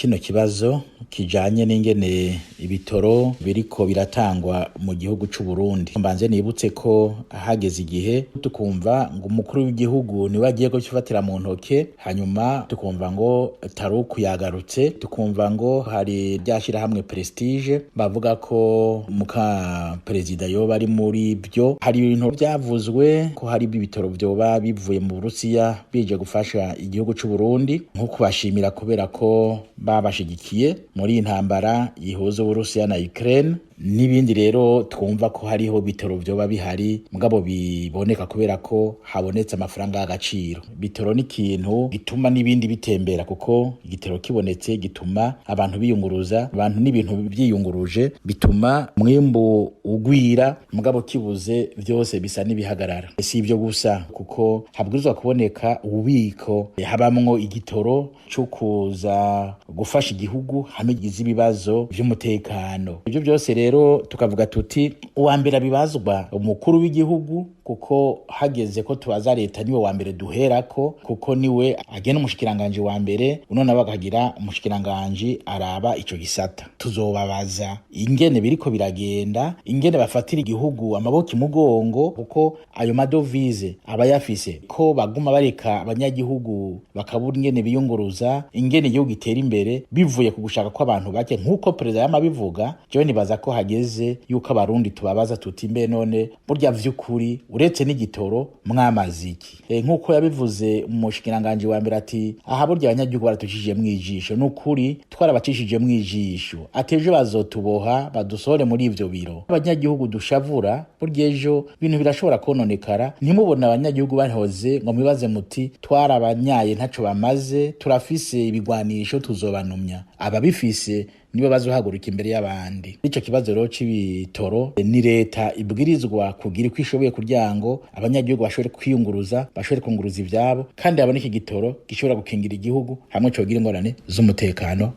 kino kibazo kijanye n'ingene ibitoro biriko biratangwa mu gihugu c'u Burundi. Mbanze nibutse ko hageze igihe tukumva ngo umukuru w'igihugu niwe agiye gufatira mu ntoke, hanyuma tukumva ngo Taruku yagarutse, tukumva ngo hari ryashira hamwe Prestige bavuga ko muka perezida yoba ari muri byo. Hari ibintu byavuzwe ko hari ibitoro vyoba bivuye mu Burusiya bije gufasha igihugu c'u Burundi, nko kubashimira kubera ko babashigikiye muri intambara yihuza Uburusiya na Ukraine. N'ibindi rero twumva ko hariho bitoro vyoba bihari mugabo biboneka kubera ko habonetse amafaranga y'agaciro. Bitoro ni ikintu gituma n'ibindi bitembera, kuko igitoro kibonetse gituma abantu biyunguruza, abantu n'ibintu byiyunguruje bituma mwimbu ugwira, mugabo kibuze vyose bisa n'ibihagarara. Si ivyo gusa, kuko habwirizwa kuboneka ububiko habamwo igitoro cyo kuza gufasha igihugu hamwe gize ibibazo vy'umutekano. Ivyo byose rero tukavuga tuti uwa mbere abibazwa umukuru w'igihugu, kuko hageze ko tubaza leta niwe wa mbere duherako, kuko niwe agena umushikiranganje wa mbere, unone bakagira umushikiranganje araba ico gisata. Tuzobabaza ingene biriko biragenda, ingene bafatira igihugu amaboko imugongo, kuko ayo madovize aba yafise ko baguma bareka abanyagihugu bakabura ingene biyunguruza, ingene igihugu gitera imbere bivuye ku gushaka ko abantu bake, nkuko perezida yamabivuga. Jewe nibaza ko hageze yuko abarundi tubabaza tuti mbe none burya vy'ukuri uretse n'igitoro mwamaziki, nkuko yabivuze umushikiranganje wa mbere ati aha burya abanyagihugu baratujije mwijisho. N'ukuri twarabacishije mwijisho, atejo bazotuboha badusohore muri ivyo biro. Abanyagihugu dushavura burya ejo ibintu birashobora kononekara, ntimubona abanyagihugu bahoze ngo mwibaze muti twarabanyaye ntaco bamaze, turafise ibigwanisho tuzobanumya. Ababifise nibo bazohaguruka imbere y'abandi. Ico kibazo rero c'ibitoro ni leta ibwirizwa kugira uko ishoboye kugira ngo abanyagihugu bashobore kwiyunguruza, bashobore kunguruza ivyabo, kandi haboneke igitoro gishobora gukingira igihugu hamwe cogira ingorane z'umutekano